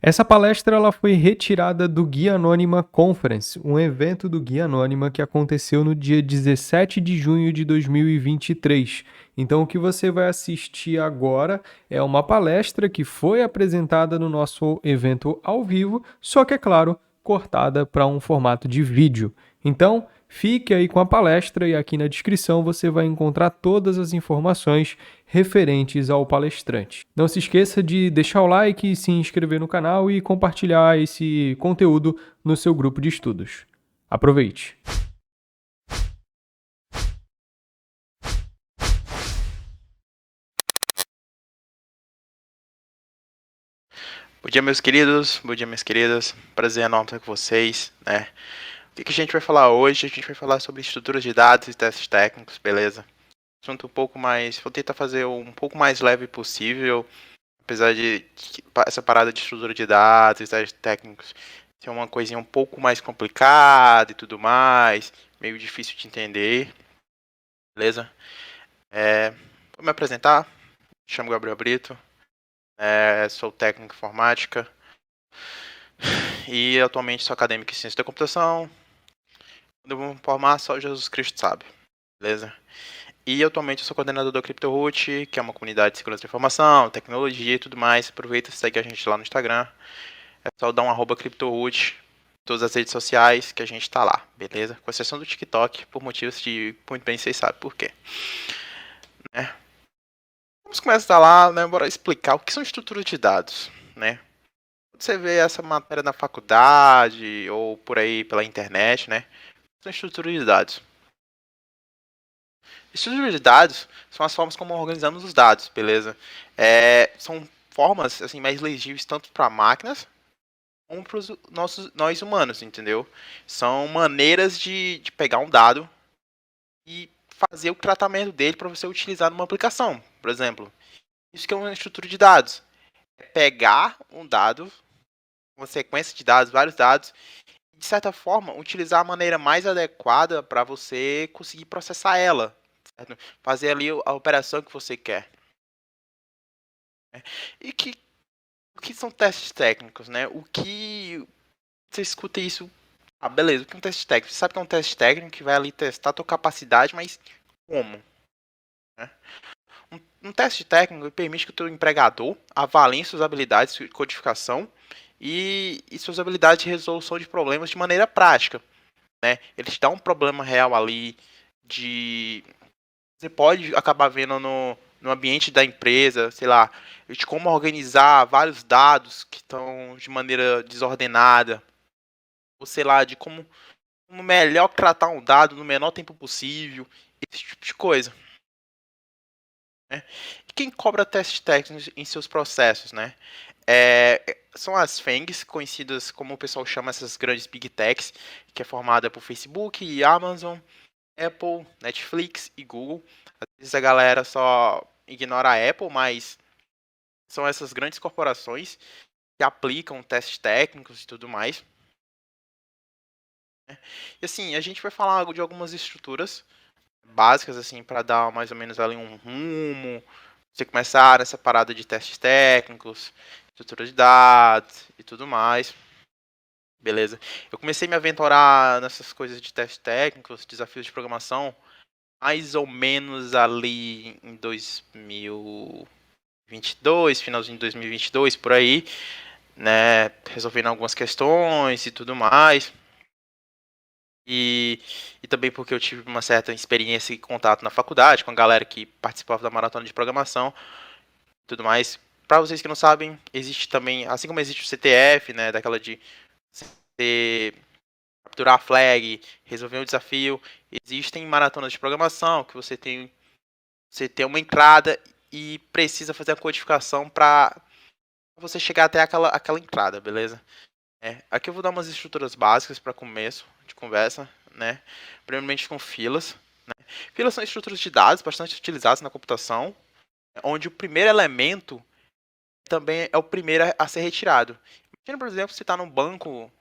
Essa palestra ela foi retirada do Guia Anônima Conference, um evento do Guia Anônima que aconteceu no dia 17 de junho de 2023. Então, o que você vai assistir agora é uma palestra que foi apresentada no nosso evento ao vivo, só que, é claro, cortada para um formato de vídeo. Então, fique aí com a palestra e aqui na descrição você vai encontrar todas as informações referentes ao palestrante. Não se esqueça de deixar o like, se inscrever no canal e compartilhar esse conteúdo no seu grupo de estudos. Aproveite! Bom dia, meus queridos. Bom dia, minhas queridas. Prazer enorme estar com vocês, né? O que a gente vai falar hoje? A gente vai falar sobre estruturas de dados e testes técnicos, beleza? Assunto um pouco mais... Vou tentar fazer um pouco mais leve possível, apesar de essa parada de estrutura de dados e testes técnicos ser uma coisinha um pouco mais complicada e tudo mais, meio difícil de entender, beleza? Vou me apresentar. Me chamo Gabriel Brito, sou técnico em informática e atualmente sou acadêmico em ciência da computação. Quando eu vou me formar, só Jesus Cristo sabe, beleza? E atualmente eu sou coordenador da CryptoRoot, que é uma comunidade de segurança de informação, tecnologia e tudo mais. Aproveita e segue a gente lá no Instagram. É só dar um @CryptoRoot em todas as redes sociais que a gente tá lá, beleza? Com exceção do TikTok, por motivos de muito bem vocês sabem por quê. Né? Vamos começar lá, né? Bora explicar o que são estruturas de dados, né? Quando você vê essa matéria na faculdade ou por aí pela internet, né? São estruturas de dados. Estrutura de dados são as formas como organizamos os dados, beleza? São formas assim mais legíveis tanto para máquinas como para nós humanos, entendeu? São maneiras de pegar um dado e fazer o tratamento dele para você utilizar numa aplicação, por exemplo. Isso que é uma estrutura de dados. É pegar um dado, uma sequência de dados, vários dados, e de certa forma utilizar a maneira mais adequada para você conseguir processar ela, certo? Fazer ali a operação que você quer. Né? E o que são testes técnicos, né? O que você escuta isso? Ah, beleza, o que é um teste técnico? Você sabe que é um teste técnico que vai ali testar a tua capacidade, mas como? Né? Um teste técnico permite que o teu empregador avalie suas habilidades de codificação e suas habilidades de resolução de problemas de maneira prática. Né? Ele te dá um problema real ali de... Você pode acabar vendo no ambiente da empresa, sei lá, de como organizar vários dados que estão de maneira desordenada, ou sei lá, de como melhor tratar um dado no menor tempo possível, esse tipo de coisa. Né? E quem cobra testes técnicos em seus processos, né? São as FANGs, conhecidas como o pessoal chama essas grandes Big Techs, que é formada por Facebook, Amazon, Apple, Netflix e Google. Às vezes a galera só ignora a Apple, mas são essas grandes corporações que aplicam testes técnicos e tudo mais. Né? E assim, a gente vai falar de algumas estruturas básicas assim para dar mais ou menos ali um rumo, você começar nessa parada de testes técnicos, estrutura de dados e tudo mais. Beleza? Eu comecei a me aventurar nessas coisas de testes técnicos, desafios de programação, mais ou menos ali em 2022, finalzinho de 2022, por aí, né, resolvendo algumas questões e tudo mais. E também porque eu tive uma certa experiência e contato na faculdade com a galera que participava da maratona de programação e tudo mais. Para vocês que não sabem, existe também, assim como existe o CTF, né, daquela de você capturar a flag, resolver um desafio, existem maratonas de programação que você tem uma entrada e precisa fazer a codificação para você chegar até aquela entrada, beleza? Aqui eu vou dar umas estruturas básicas para começo de conversa, né? Primeiramente com filas. Né? Filas são estruturas de dados bastante utilizadas na computação, onde o primeiro elemento também é o primeiro a ser retirado. Imagina, por exemplo, você está num banco,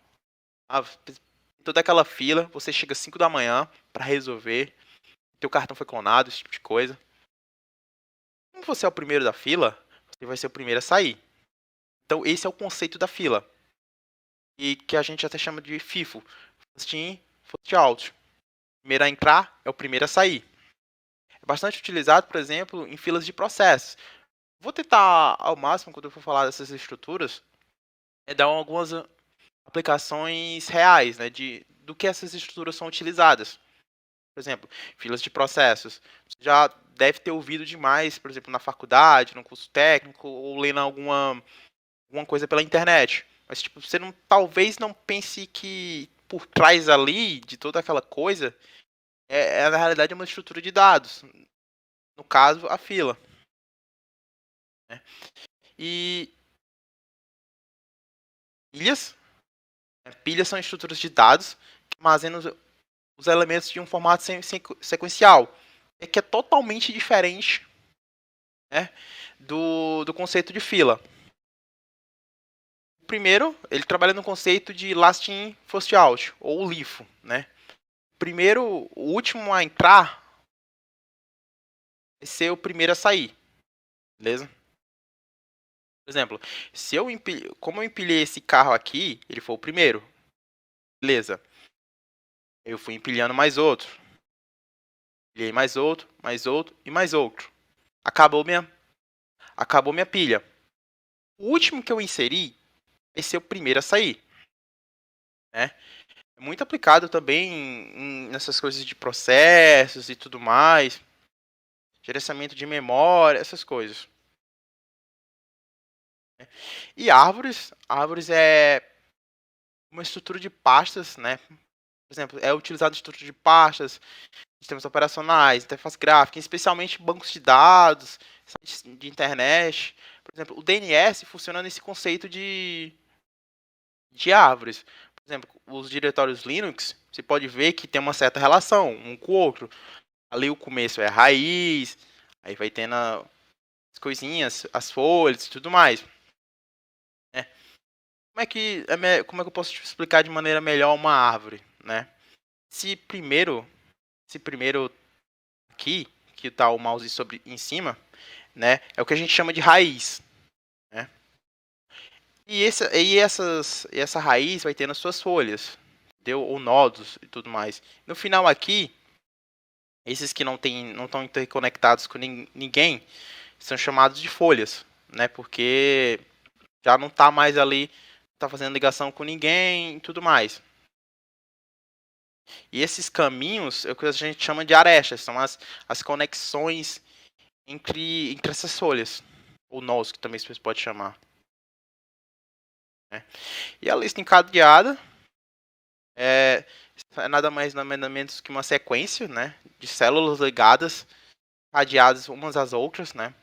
toda aquela fila, você chega às 5 da manhã para resolver, teu cartão foi clonado, esse tipo de coisa. Como você é o primeiro da fila, você vai ser o primeiro a sair. Então, esse é o conceito da fila, e que a gente até chama de FIFO, First In, First Out. O primeiro a entrar é o primeiro a sair. É bastante utilizado, por exemplo, em filas de processos. Vou tentar, ao máximo, quando eu for falar dessas estruturas, dar algumas aplicações reais, né, do que essas estruturas são utilizadas. Por exemplo, filas de processos. Você já deve ter ouvido demais, por exemplo, na faculdade, no curso técnico, ou lendo alguma coisa pela internet. Mas tipo, você não, talvez não pense que por trás ali de toda aquela coisa na realidade uma estrutura de dados. No caso, a fila. Né? E pilhas. Pilhas são estruturas de dados que armazenam os elementos de um formato sequencial. Que é totalmente diferente, né, do conceito de fila. O primeiro, ele trabalha no conceito de last in, first out, ou LIFO. Né? Primeiro, o último a entrar vai ser o primeiro a sair. Beleza? Por exemplo, se eu como eu empilhei esse carro aqui, ele foi o primeiro. Beleza. Eu fui empilhando mais outro. Empilhei mais outro, mais outro e mais outro. Acabou minha pilha. O último que eu inseri vai ser o primeiro a sair. Né? É muito aplicado também nessas coisas de processos e tudo mais. Gerenciamento de memória, essas coisas. E árvores é uma estrutura de pastas, né? Por exemplo, é utilizado estrutura de pastas, sistemas operacionais, interface gráfica, especialmente bancos de dados, sites de internet. Por exemplo, o DNS funciona nesse conceito de árvores. Por exemplo, os diretórios Linux, você pode ver que tem uma certa relação um com o outro. Ali o começo é a raiz, aí vai tendo as coisinhas, as folhas e tudo mais. Né? Como é que eu posso te explicar de maneira melhor uma árvore? Né? Esse primeiro aqui, que está o mouse em cima, né, é o que a gente chama de raiz. Né? Essa raiz vai ter nas suas folhas, entendeu? Ou nodos e tudo mais. No final aqui, esses que não estão interconectados com ninguém, são chamados de folhas, né? Porque já não está mais ali, está fazendo ligação com ninguém e tudo mais. E esses caminhos é o que a gente chama de arestas, são as conexões entre essas folhas, ou nós, que também você pode chamar. Né? E a lista encadeada é nada mais nada menos que uma sequência, né, de células ligadas, cadeadas umas às outras. Né?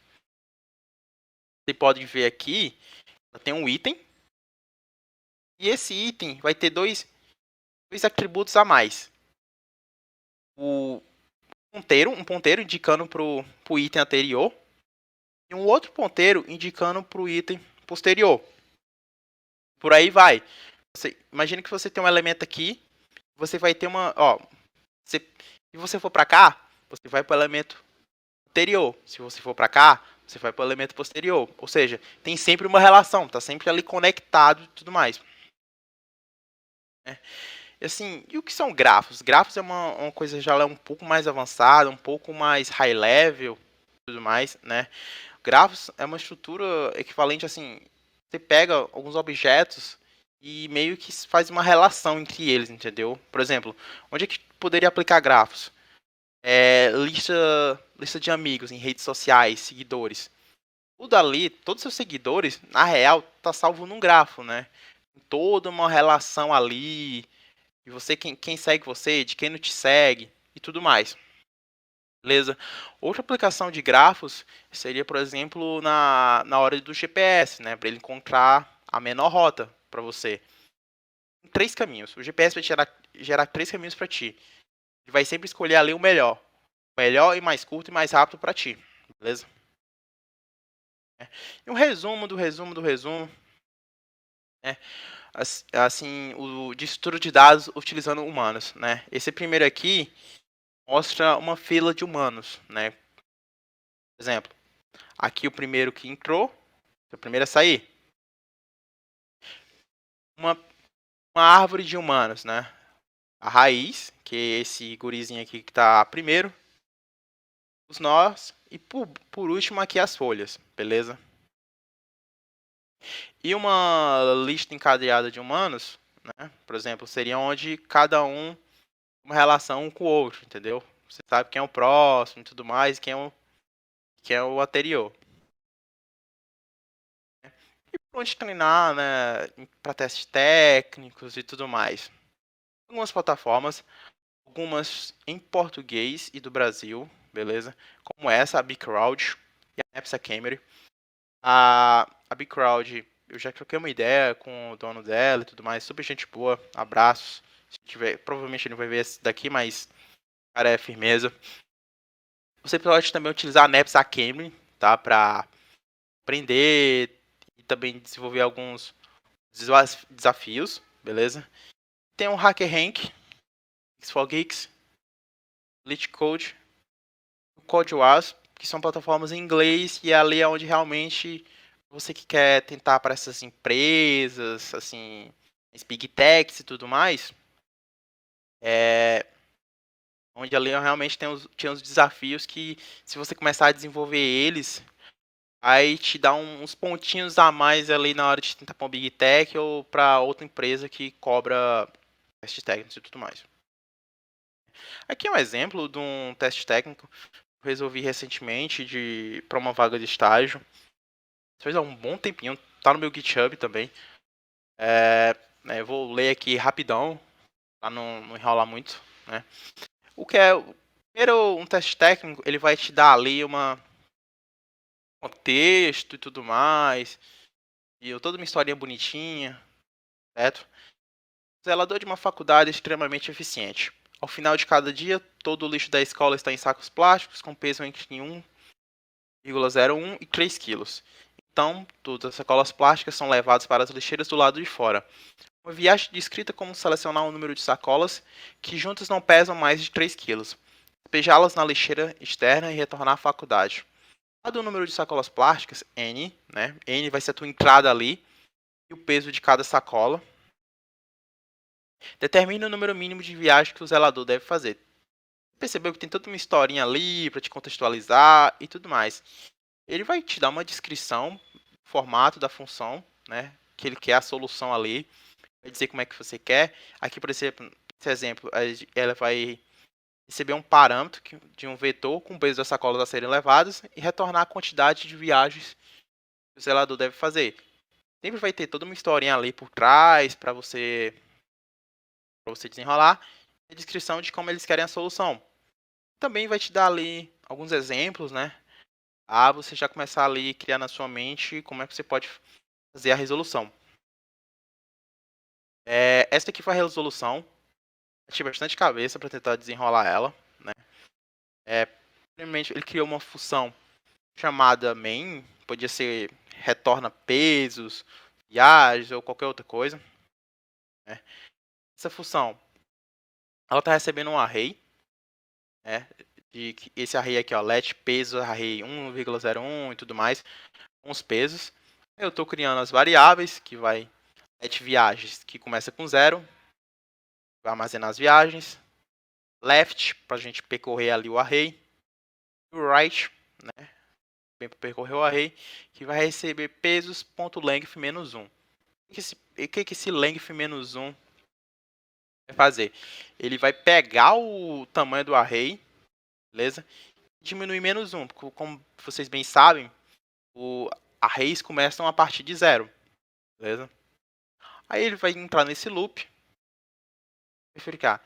Você pode ver aqui, tem um item, e esse item vai ter dois atributos a mais. Um ponteiro indicando para o item anterior, e um outro ponteiro indicando para o item posterior. Por aí vai. Imagina que você tem um elemento aqui, você vai ter se você for para cá, você vai para o elemento anterior. Se você for para cá, você vai para o elemento posterior. Ou seja, tem sempre uma relação, está sempre ali conectado e tudo mais. E assim, e o que são grafos? Grafos é uma coisa já um pouco mais avançada, um pouco mais high level e tudo mais, né? Grafos é uma estrutura equivalente assim, você pega alguns objetos e meio que faz uma relação entre eles, entendeu? Por exemplo, onde é que poderia aplicar grafos? Lista de amigos em redes sociais, seguidores. Tudo ali, todos os seus seguidores, na real, tá salvo num grafo, né? Toda uma relação ali, de você, quem segue você, de quem não te segue e tudo mais. Beleza? Outra aplicação de grafos seria, por exemplo, na hora do GPS, né? Para ele encontrar a menor rota para você. Tem 3 caminhos. O GPS vai gerar 3 caminhos para ti. Ele vai sempre escolher ali o melhor. O melhor e mais curto e mais rápido para ti. Beleza? E um resumo do resumo do resumo. Né? Assim, de estrutura de dados utilizando humanos. Né? Esse primeiro aqui mostra uma fila de humanos. Né? Por exemplo, aqui o primeiro que entrou, o primeiro a sair. uma, uma árvore de humanos, né? A raiz, que é esse gurizinho aqui que tá primeiro, os nós e por último aqui as folhas, beleza? E uma lista encadeada de humanos, né? Por exemplo, seria onde cada um uma relação um com o outro, entendeu? Você sabe quem é o próximo e tudo mais, quem é o anterior. E por onde treinar, né? Para testes técnicos e tudo mais. Algumas plataformas, algumas em português e do Brasil, beleza? Como essa, a BigCrowd e a Epsa Camera. A BigCrowd, eu já troquei uma ideia com o dono dela e tudo mais, super gente boa, abraços. Se tiver, provavelmente ele não vai ver esse daqui, mas cara é firmeza. Você pode também utilizar a Neps Academy, tá? Para aprender e também desenvolver alguns desafios, beleza? Tem o Hacker Rank, X4Geeks, LeetCode, o CodeWars, que são plataformas em inglês e ali é onde realmente você que quer tentar para essas empresas, assim, as Big Techs e tudo mais, é onde ali realmente tinha os desafios que se você começar a desenvolver eles, aí te dá uns pontinhos a mais ali na hora de tentar para um Big Tech ou para outra empresa que cobra testes técnicos e tudo mais. Aqui é um exemplo de um teste técnico que eu resolvi recentemente para uma vaga de estágio. Fez há um bom tempinho, tá no meu GitHub também. Eu vou ler aqui rapidão, para não enrolar muito, né? O que é primeiro um teste técnico, ele vai te dar ali um texto e tudo mais, e toda uma historinha bonitinha, certo? Zelador de uma faculdade extremamente eficiente. Ao final de cada dia, todo o lixo da escola está em sacos plásticos com peso entre 1,01 e 3 quilos. Então, todas as sacolas plásticas são levadas para as lixeiras do lado de fora. Uma viagem descrita como selecionar um número de sacolas que juntas não pesam mais de 3 quilos, despejá-las na lixeira externa e retornar à faculdade. Dado o número de sacolas plásticas, N, né? N vai ser a tua entrada ali, e o peso de cada sacola. Determine o número mínimo de viagens que o zelador deve fazer. Percebeu que tem toda uma historinha ali para te contextualizar e tudo mais. Ele vai te dar uma descrição, formato da função, né? Que ele quer a solução ali, vai dizer como é que você quer. Aqui, por exemplo, esse exemplo, ela vai receber um parâmetro de um vetor com o peso das sacolas a serem levadas e retornar a quantidade de viagens que o zelador deve fazer. Sempre vai ter toda uma historinha ali por trás para você desenrolar e a descrição de como eles querem a solução. Também vai te dar ali alguns exemplos, né? Você já começar ali a criar na sua mente como é que você pode fazer a resolução. Essa aqui foi a resolução. Eu tive bastante cabeça para tentar desenrolar ela, né? Primeiramente, ele criou uma função chamada main, podia ser retorna pesos, viagens ou qualquer outra coisa, né? Essa função, ela está recebendo um array, né? Esse array aqui, ó, let peso array 1,01 e tudo mais, com os pesos. Eu estou criando as variáveis, que vai let viagens, que começa com 0, vai armazenar as viagens, left, para a gente percorrer ali o array, e o right, né, para percorrer o array, que vai receber pesos.length menos 1. O que esse length menos 1 vai fazer? Ele vai pegar o tamanho do array, beleza? E diminuir menos 1, porque como vocês bem sabem, arrays começam a partir de 0, beleza? Aí ele vai entrar nesse loop e verificar.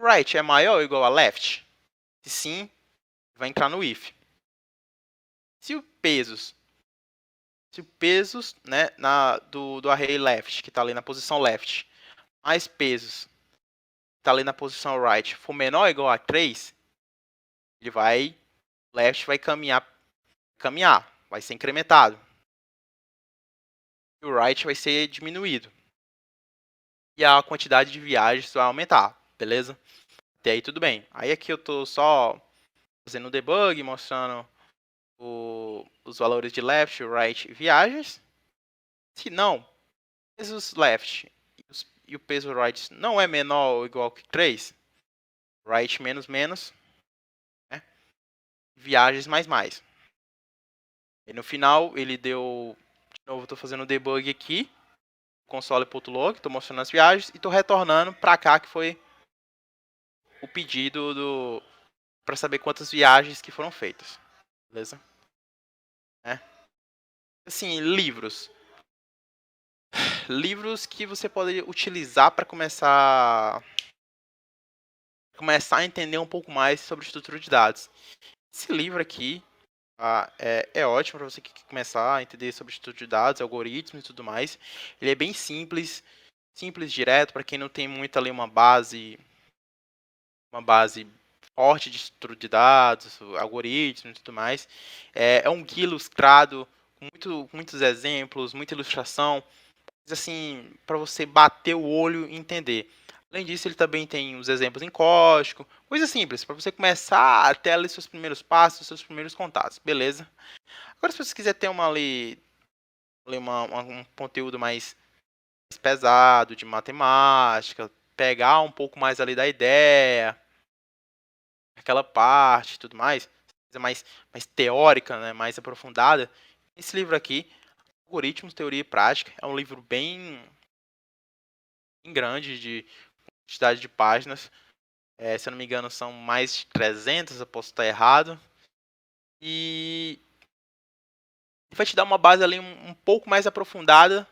Right é maior ou igual a left? Se sim, vai entrar no if. Se o pesos, né, do array left, que está ali na posição left, mais pesos, que está ali na posição right, for menor ou igual a 3, left vai caminhar, vai ser incrementado. E o right vai ser diminuído. E a quantidade de viagens vai aumentar, beleza? Até aí tudo bem. Aí aqui eu estou só fazendo o debug, mostrando os valores de left, right e viagens. Se não, pesos left e o peso right não é menor ou igual que 3, right menos menos, né? Viagens mais mais. E no final ele deu, de novo, estou fazendo o debug aqui, console.log, estou mostrando as viagens e estou retornando para cá que foi o pedido para saber quantas viagens que foram feitas, beleza? É. Assim, livros que você pode utilizar para começar a entender um pouco mais sobre estrutura de dados. Esse livro aqui é ótimo para você que quer começar a entender sobre estrutura de dados, algoritmos e tudo mais. Ele é bem simples, direto, para quem não tem muito ali uma base forte de estrutura de dados, algoritmos e tudo mais. É um guia ilustrado, com muitos exemplos, muita ilustração, assim, para você bater o olho e entender. Além disso, ele também tem os exemplos em código, coisa simples, para você começar até ali seus primeiros passos, seus primeiros contatos, beleza? Agora, se você quiser ter um conteúdo mais pesado, de matemática, pegar um pouco mais ali da ideia, aquela parte e tudo mais, coisa mais teórica, né, mais aprofundada, esse livro aqui, Algoritmos, Teoria e Prática, é um livro bem grande, de quantidade de páginas. Se eu não me engano, são mais de 300, eu posso estar errado. E vai te dar uma base ali um pouco mais aprofundada,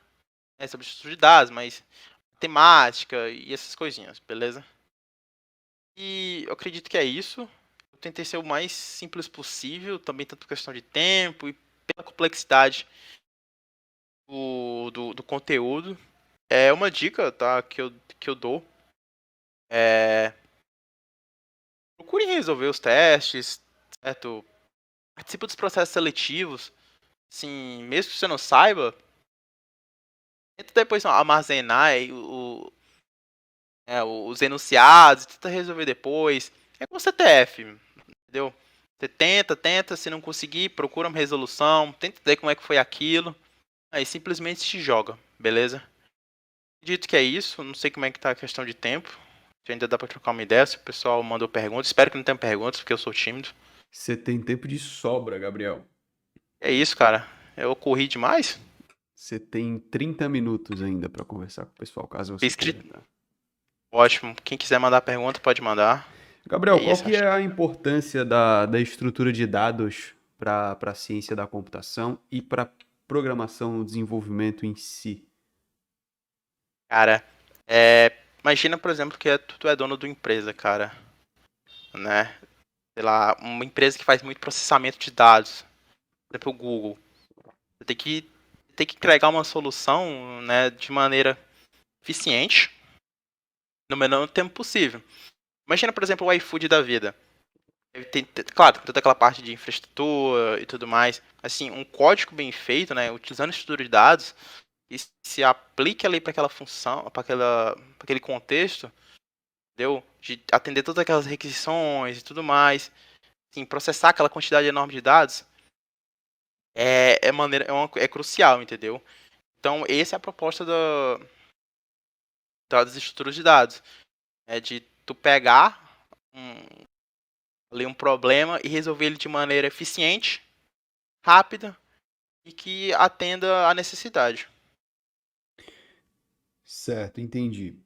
né, sobre estrutura de dados, mas temática e essas coisinhas, beleza? E eu acredito que é isso. Eu tentei ser o mais simples possível, também tanto por questão de tempo e pela complexidade do conteúdo. É uma dica, tá, que eu dou. É, procure resolver os testes, certo? Participe dos processos seletivos. Assim, mesmo que você não saiba, tenta depois armazenar aí os enunciados, tenta resolver depois. É com o CTF, entendeu? Você tenta, se não conseguir, procura uma resolução, tenta entender como é que foi aquilo, aí simplesmente se joga, beleza? Dito que é isso, não sei como é que tá a questão de tempo, se ainda dá pra trocar uma ideia, se o pessoal mandou perguntas, espero que não tenha perguntas, porque eu sou tímido. Você tem tempo de sobra, Gabriel. É isso, cara, eu corri demais, Você tem 30 minutos ainda para conversar com o pessoal, caso você queira, escrito, tá? ótimo, quem quiser mandar pergunta pode mandar, Gabriel, é qual isso, que acho. é a importância da estrutura de dados para a ciência da computação e para programação e desenvolvimento em si? Cara, imagina, por exemplo, que tu é dono de uma empresa, cara, né? Sei lá, uma empresa que faz muito processamento de dados, por exemplo, o Google. Você tem que entregar uma solução, né, de maneira eficiente, no menor tempo possível. Imagina, por exemplo, o iFood da vida. Claro, tem toda aquela parte de infraestrutura e tudo mais. Assim, um código bem feito, né, utilizando estrutura de dados, e se aplique ali para aquela função, para aquele contexto, entendeu? De atender todas aquelas requisições e tudo mais, assim, processar aquela quantidade enorme de dados é crucial, entendeu? Então, essa é a proposta das estruturas de dados, é de tu pegar um, ali um problema e resolver ele de maneira eficiente, rápida e que atenda à necessidade. Certo, entendi.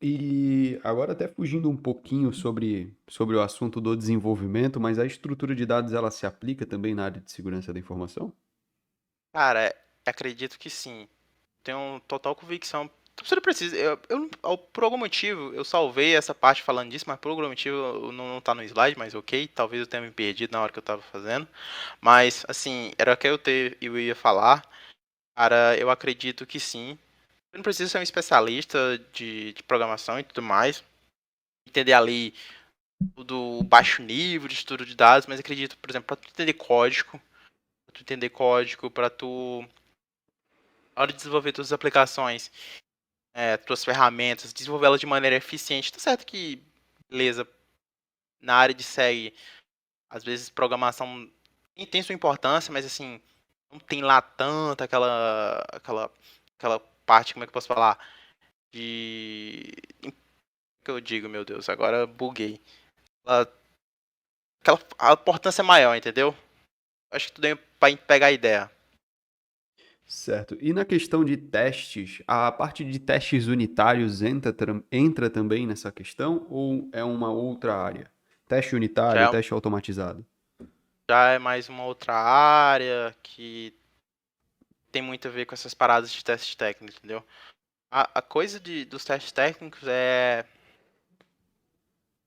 E agora até fugindo um pouquinho sobre o assunto do desenvolvimento, mas a estrutura de dados ela se aplica também na área de segurança da informação? Cara, acredito que sim. Tenho total convicção. Você não precisa. Por algum motivo, eu salvei essa parte falando disso, mas por algum motivo não tá no slide, mas ok. Talvez eu tenha me perdido na hora que eu tava fazendo. Mas, assim, era o que eu ia falar. Cara, eu acredito que sim. Você não precisa ser um especialista de programação e tudo mais. Entender ali do baixo nível de estudo de dados, mas acredito, por exemplo, para tu entender código, para tu, na hora de desenvolver tuas aplicações, tuas ferramentas, desenvolvê-las de maneira eficiente. Tá certo que, beleza, na área de SEG, às vezes programação tem sua importância, mas assim, não tem lá tanta aquela parte, como é que eu posso falar? De. Que eu digo, meu Deus, agora buguei. Ela- a importância é maior, entendeu? Acho que tu deu pra pegar a ideia. Certo. E na questão de testes, a parte de testes unitários entra também nessa questão ou é uma outra área? Teste unitário, Já é, teste automatizado. já é mais uma outra área que tem muito a ver com essas paradas de teste técnico, entendeu? A coisa dos testes técnicos é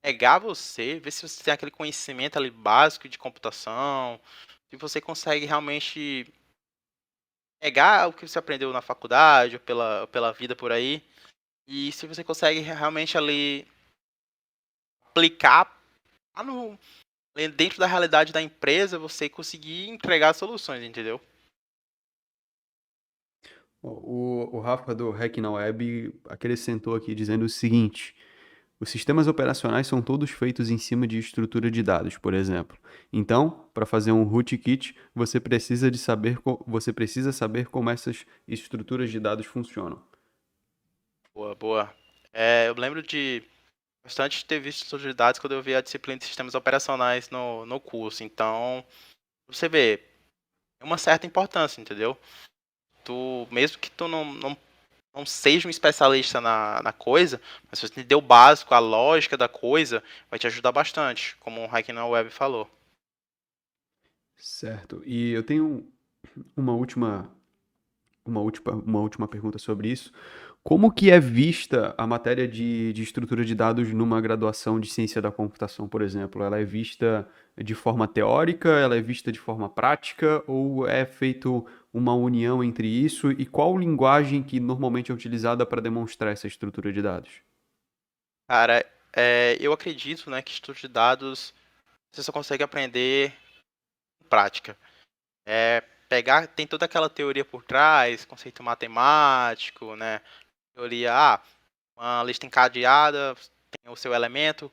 pegar você, ver se você tem aquele conhecimento ali básico de computação, se você consegue realmente pegar o que você aprendeu na faculdade ou pela vida por aí, e se você consegue realmente ali aplicar lá dentro da realidade da empresa, você conseguir entregar soluções, entendeu? O Rafa do Hack na Web acrescentou aqui dizendo o seguinte: os sistemas operacionais são todos feitos em cima de estrutura de dados, por exemplo. Então, para fazer um rootkit, você precisa saber como essas estruturas de dados funcionam. Boa, boa. É, eu lembro de bastante ter visto utilidades quando eu vi a disciplina de sistemas operacionais no curso. Então, você vê, tem uma certa importância, entendeu? Tu, mesmo que tu não seja um especialista na coisa, mas se você entender o básico, a lógica da coisa, vai te ajudar bastante, como o Hack na Web falou. Certo. E eu tenho uma última, uma última pergunta sobre isso. Como que é vista a matéria de estrutura de dados numa graduação de ciência da computação, por exemplo? Ela é vista de forma teórica, ela é vista de forma prática, ou é feito uma união entre isso? E qual linguagem que normalmente é utilizada para demonstrar essa estrutura de dados? Cara, eu acredito, né, que estudo de dados você só consegue aprender em prática. Tem toda aquela teoria por trás, conceito matemático, né? Teoria, uma lista encadeada, tem o seu elemento,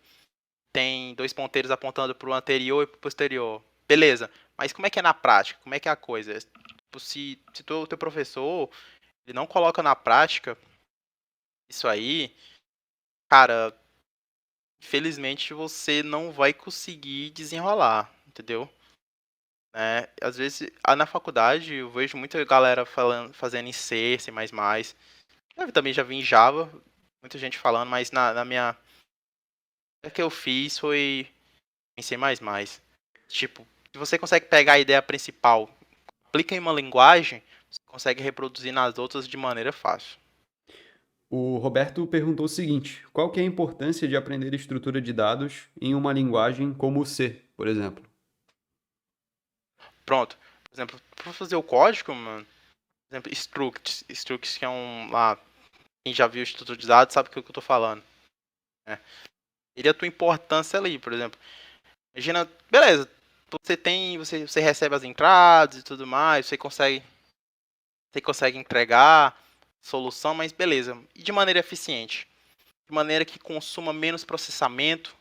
tem dois ponteiros apontando para o anterior e para o posterior. Beleza, mas como é que é na prática? Como é que é a coisa? Tipo, se o teu professor ele não coloca na prática isso aí, cara, infelizmente você não vai conseguir desenrolar, entendeu? Né? Às vezes, na faculdade, eu vejo muita galera fazendo em C, C++. Eu também já vi em Java, muita gente falando, mas na minha... O que eu fiz foi em C++. Tipo, se você consegue pegar a ideia principal, aplica em uma linguagem, você consegue reproduzir nas outras de maneira fácil. O Roberto perguntou o seguinte: qual que é a importância de aprender estrutura de dados em uma linguagem como o C, por exemplo? Pronto. Por exemplo, para fazer o código, mano, por exemplo, structs que é lá, quem já viu o estrutura de dados sabe o que eu tô falando, né? Ele é a tua importância ali, por exemplo. Imagina, beleza, você recebe as entradas e tudo mais, você consegue entregar solução, mas beleza. E de maneira eficiente, de maneira que consuma menos processamento,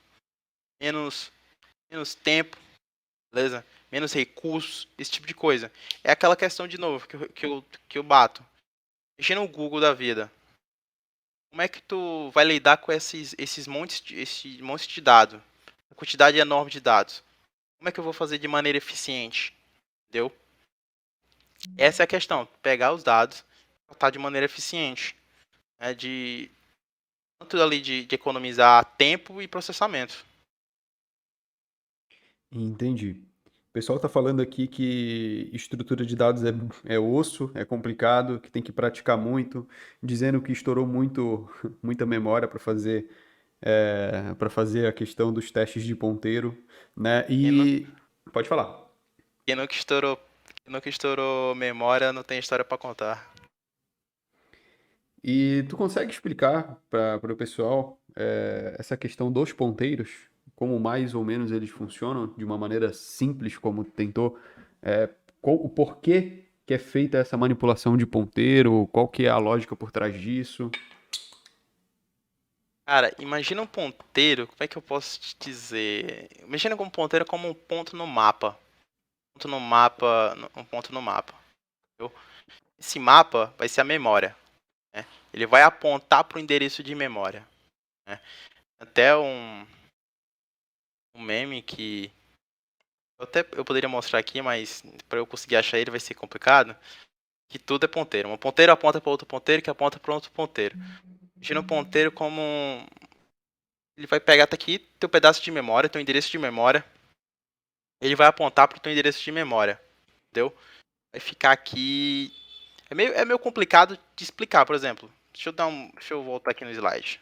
menos menos tempo, beleza? Menos recursos, esse tipo de coisa. É aquela questão de novo que eu bato. Imagina o Google da vida. Como é que tu vai lidar com esse monte de dados? A quantidade enorme de dados. Como é que eu vou fazer de maneira eficiente? Entendeu? Essa é a questão. Pegar os dados, tratar de maneira eficiente. Né, de tanto ali de economizar tempo e processamento. Entendi. O pessoal está falando aqui que estrutura de dados é osso, é complicado, que tem que praticar muito, dizendo que estourou muita memória para fazer a questão dos testes de ponteiro, né? Quem, nu- E pode falar. quem nunca estourou memória não tem história para contar. E tu consegue explicar para o pessoal essa questão dos ponteiros, como mais ou menos eles funcionam de uma maneira simples, como tu tentou, é, o porquê que é feita essa manipulação de ponteiro, qual que é a lógica por trás disso? Cara, imagina um ponteiro, como é que eu posso te dizer? Imagina um ponteiro como um ponto no mapa. Um ponto no mapa. Entendeu? Esse mapa vai ser a memória. né? Ele vai apontar para o endereço de memória, né? Até um meme que eu poderia mostrar aqui, mas para eu conseguir achar ele vai ser complicado. Que tudo é ponteiro. Um ponteiro aponta para outro ponteiro, que aponta para outro ponteiro. Imagina um ponteiro como ele vai pegar até aqui teu pedaço de memória, teu endereço de memória. Ele vai apontar para o teu endereço de memória, entendeu? Vai ficar aqui. É meio complicado de explicar, por exemplo. Deixa eu voltar aqui no slide.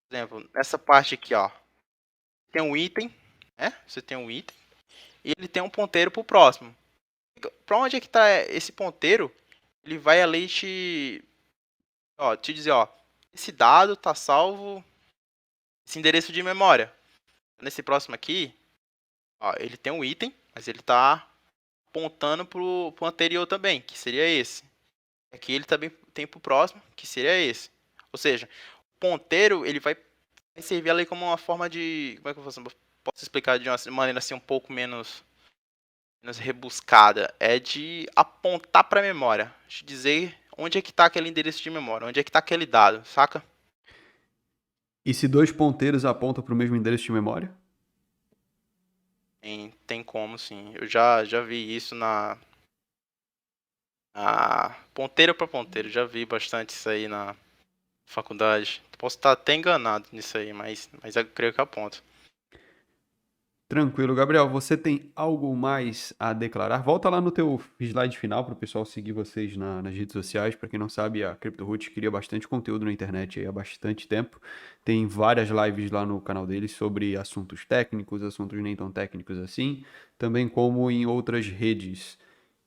Por exemplo, nessa parte aqui, ó, tem um item, né? Você tem um item e ele tem um ponteiro pro próximo. Para onde é que tá esse ponteiro? Ele vai ali te dizer, ó, esse dado tá salvo esse endereço de memória. Nesse próximo aqui, ó, ele tem um item, mas ele tá apontando pro anterior também, que seria esse. Aqui ele também tem pro próximo, que seria esse. Ou seja, o ponteiro ele vai servir ali como uma forma de, como é que eu posso explicar de uma maneira assim um pouco menos rebuscada, é de apontar para a memória, de dizer onde é que está aquele endereço de memória, onde é que está aquele dado, saca? E se dois ponteiros apontam para o mesmo endereço de memória? Tem como, sim. Eu já vi isso na ponteiro para ponteiro, já vi bastante isso aí na faculdade. Posso estar até enganado nisso aí, mas eu creio que aponta. Tranquilo, Gabriel. Você tem algo mais a declarar? Volta lá no teu slide final para o pessoal seguir vocês nas redes sociais. Para quem não sabe, a CryptoRoots cria bastante conteúdo na internet aí há bastante tempo. Tem várias lives lá no canal deles sobre assuntos técnicos, assuntos nem tão técnicos assim, também como em outras redes.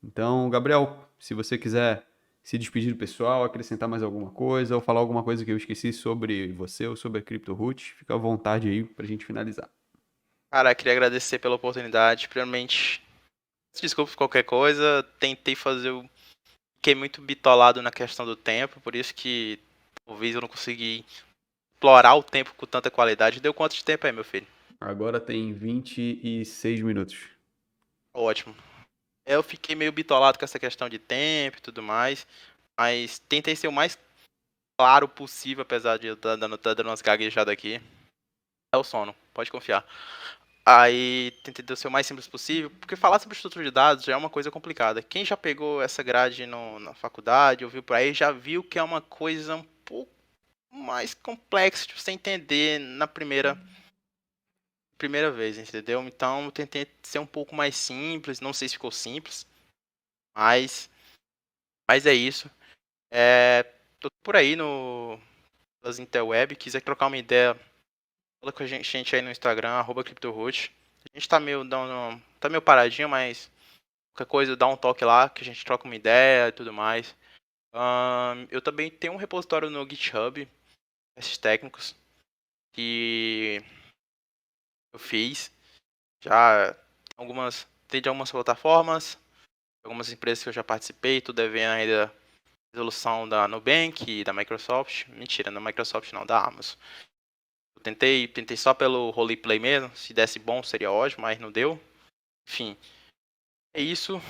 Então, Gabriel, se você quiser se despedir do pessoal, acrescentar mais alguma coisa ou falar alguma coisa que eu esqueci sobre você ou sobre a CryptoRoots, fica à vontade aí para a gente finalizar. Cara, queria agradecer pela oportunidade. Primeiramente, desculpa por qualquer coisa. Tentei fazer o. Fiquei muito bitolado na questão do tempo, por isso que talvez eu não consegui explorar o tempo com tanta qualidade. Deu quanto de tempo aí, meu filho? Agora tem 26 minutos. Ótimo. Eu fiquei meio bitolado com essa questão de tempo e tudo mais, mas tentei ser o mais claro possível, apesar de eu estar dando umas gaguejadas aqui. É o sono, pode confiar. Aí tentei ser o mais simples possível, porque falar sobre estrutura de dados já é uma coisa complicada. Quem já pegou essa grade na faculdade, ouviu por aí, já viu que é uma coisa um pouco mais complexa de você entender na primeira vez, entendeu? Então eu tentei ser um pouco mais simples, não sei se ficou simples, mas, mas é isso. Tô por aí nas interweb, quiser trocar uma ideia, fala com a gente aí no Instagram, @CryptoRoot. A gente tá meio paradinho, mas qualquer coisa dá um toque lá, que a gente troca uma ideia e tudo mais. Eu também tenho um repositório no GitHub, esses técnicos, que eu fiz já tem de algumas plataformas, algumas empresas que eu já participei, tudo devendo ainda resolução da Nubank e da Microsoft. Mentira, da Microsoft não, da Amazon. Eu tentei só pelo roleplay mesmo. Se desse bom seria ótimo, mas não deu. Enfim, é isso.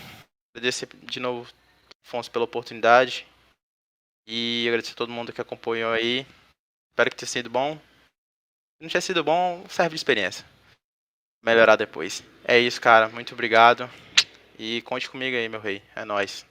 Agradecer de novo, Afonso, pela oportunidade. E agradecer a todo mundo que acompanhou aí. Espero que tenha sido bom. Se não tiver sido bom, serve de experiência. Melhorar depois. É isso, cara. Muito obrigado. E conte comigo aí, meu rei. É nóis.